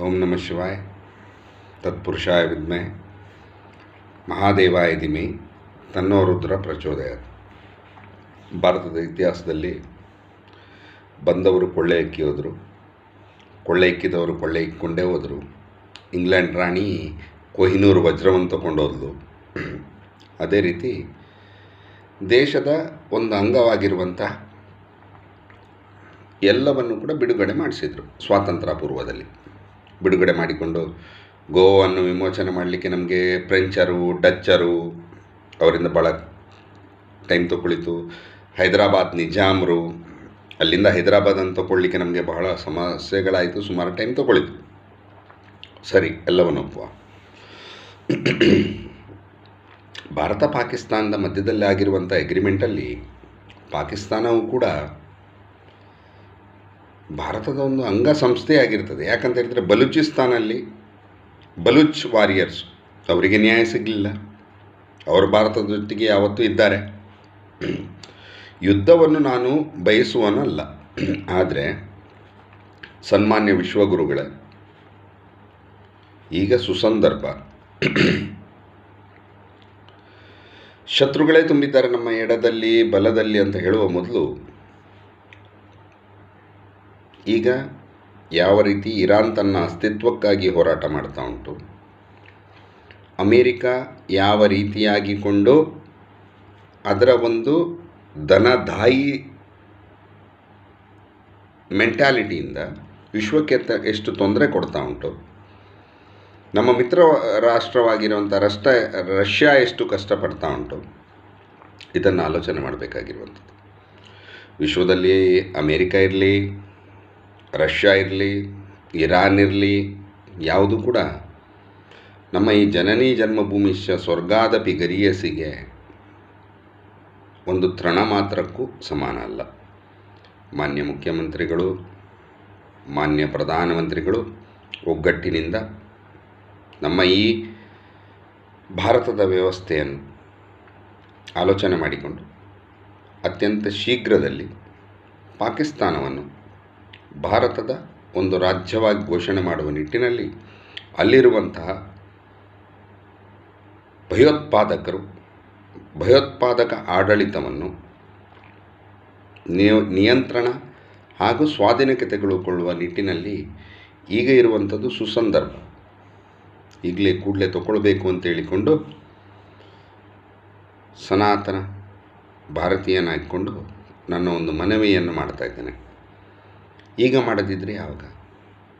ಓಂ ನಮಃ ಶಿವಾಯ. ತತ್ಪುರುಷಾಯ ವಿದ್ಮಹೆ ಮಹಾದೇವಾಯ ಧೀಮಹಿ ತನ್ನೋ ರುದ್ರ ಪ್ರಚೋದಯಾತ್. ಭಾರತದ ಇತಿಹಾಸದಲ್ಲಿ ಬಂದವರು ಕೊಳ್ಳೆ ಇಕ್ಕಿ ಹೋದರು, ಕೊಳ್ಳೆ ಇಕ್ಕಿದವರು ಕೊಳ್ಳೆ ಇಕ್ಕೊಂಡೇ ಹೋದರು. ಇಂಗ್ಲೆಂಡ್ ರಾಣಿ ಕೊಹಿನೂರು ವಜ್ರವನ್ನು ತಗೊಂಡೋದ್ಲು. ಅದೇ ರೀತಿ ದೇಶದ ಒಂದು ಅಂಗವಾಗಿರುವಂಥ ಎಲ್ಲವನ್ನು ಕೂಡ ಬಿಡುಗಡೆ ಮಾಡಿಸಿದರು. ಸ್ವಾತಂತ್ರ್ಯ ಪೂರ್ವದಲ್ಲಿ ಬಿಡುಗಡೆ ಮಾಡಿಕೊಂಡು ಗೋವನ್ನು ವಿಮೋಚನೆ ಮಾಡಲಿಕ್ಕೆ ನಮಗೆ ಫ್ರೆಂಚರು, ಡಚ್ಚರು ಅವರಿಂದ ಭಾಳ ಟೈಮ್ ತಗೊಳ್ಳಿತು. ಹೈದರಾಬಾದ್ ನಿಜಾಮರು, ಅಲ್ಲಿಂದ ಹೈದರಾಬಾದನ್ನು ತಗೊಳ್ಳಿಕ್ಕೆ ನಮಗೆ ಬಹಳ ಸಮಸ್ಯೆಗಳಾಯಿತು, ಸುಮಾರು ಟೈಮ್ ತಗೊಳ್ಳಿತು. ಸರಿ, ಎಲ್ಲವನ್ನು ಒಪ್ಪುವ. ಭಾರತ ಪಾಕಿಸ್ತಾನದ ಮಧ್ಯದಲ್ಲಿ ಆಗಿರುವಂಥ ಎಗ್ರಿಮೆಂಟಲ್ಲಿ ಪಾಕಿಸ್ತಾನವೂ ಕೂಡ ಭಾರತದ ಒಂದು ಅಂಗಸಂಸ್ಥೆಯಾಗಿರ್ತದೆ. ಯಾಕಂತ ಹೇಳಿದರೆ ಬಲೂಚಿಸ್ತಾನಲ್ಲಿ ಬಲೂಚ್ ವಾರಿಯರ್ಸ್, ಅವರಿಗೆ ನ್ಯಾಯ ಸಿಗಲಿಲ್ಲ. ಅವರು ಭಾರತದ ಜೊತೆಗೆ ಯಾವತ್ತೂ ಇದ್ದಾರೆ. ಯುದ್ಧವನ್ನು ನಾನು ಬಯಸುವನಲ್ಲ, ಆದರೆ ಸನ್ಮಾನ್ಯ ವಿಶ್ವಗುರುಗಳೇ, ಈಗ ಸುಸಂದರ್ಭ. ಶತ್ರುಗಳೇ ತುಂಬಿದ್ದಾರೆ ನಮ್ಮ ಎಡದಲ್ಲಿ ಬಲದಲ್ಲಿ ಅಂತ ಹೇಳುವ ಮೊದಲು, ಈಗ ಯಾವ ರೀತಿ ಇರಾನ್ ತನ್ನ ಅಸ್ತಿತ್ವಕ್ಕಾಗಿ ಹೋರಾಟ ಮಾಡ್ತಾ ಉಂಟು, ಅಮೇರಿಕಾ ಯಾವ ರೀತಿಯಾಗಿಕೊಂಡು ಅದರ ಒಂದು ಧನದಾಯಿ ಮೆಂಟ್ಯಾಲಿಟಿಯಿಂದ ವಿಶ್ವಕ್ಕೆ ಎಷ್ಟು ತೊಂದರೆ ಕೊಡ್ತಾ ಉಂಟು, ನಮ್ಮ ಮಿತ್ರ ರಾಷ್ಟ್ರವಾಗಿರುವಂಥ ರಷ್ಯಾ ಎಷ್ಟು ಕಷ್ಟಪಡ್ತಾ ಉಂಟು, ಇದನ್ನು ಆಲೋಚನೆ ಮಾಡಬೇಕಾಗಿರುವಂಥದ್ದು. ವಿಶ್ವದಲ್ಲಿ ಅಮೇರಿಕಾ ಇರಲಿ, ರಷ್ಯಾ ಇರಲಿ, ಇರಾನ್ ಇರಲಿ, ಯಾವುದು ಕೂಡ ನಮ್ಮ ಈ ಜನನಿ ಜನ್ಮಭೂಮಿಶ್ಚ ಸ್ವರ್ಗಾದಪಿ ಗರೀಯಸಿಗೆ ಒಂದು ತೃಣ ಮಾತ್ರಕ್ಕೂ ಸಮಾನ ಅಲ್ಲ. ಮಾನ್ಯ ಮುಖ್ಯಮಂತ್ರಿಗಳು, ಮಾನ್ಯ ಪ್ರಧಾನಮಂತ್ರಿಗಳು ಒಗ್ಗಟ್ಟಿನಿಂದ ನಮ್ಮ ಈ ಭಾರತದ ವ್ಯವಸ್ಥೆಯನ್ನು ಆಲೋಚನೆ ಮಾಡಿಕೊಂಡು ಅತ್ಯಂತ ಶೀಘ್ರದಲ್ಲಿ ಪಾಕಿಸ್ತಾನವನ್ನು ಭಾರತದ ಒಂದು ರಾಜ್ಯವಾಗಿ ಘೋಷಣೆ ಮಾಡುವ ನಿಟ್ಟಿನಲ್ಲಿ ಅಲ್ಲಿರುವಂತಹ ಭಯೋತ್ಪಾದಕ ಆಡಳಿತವನ್ನು ನಿಯಂತ್ರಣ ಹಾಗೂ ಸ್ವಾಧೀನಕ್ಕೆ ತೆಗೆದುಕೊಳ್ಳುವ ನಿಟ್ಟಿನಲ್ಲಿ ಈಗ ಇರುವಂಥದ್ದು ಸುಸಂದರ್ಭ. ಈಗಲೇ ಕೂಡಲೇ ತಗೊಳ್ಬೇಕು ಅಂತೇಳಿಕೊಂಡು ಸನಾತನ ಭಾರತೀಯನಾಗಿಕೊಂಡು ನನ್ನ ಒಂದು ಮನವಿಯನ್ನು ಮಾಡ್ತಾ ಇದ್ದೇನೆ. ಈಗ ಮಾಡದಿದ್ದರೆ ಯಾವಾಗ?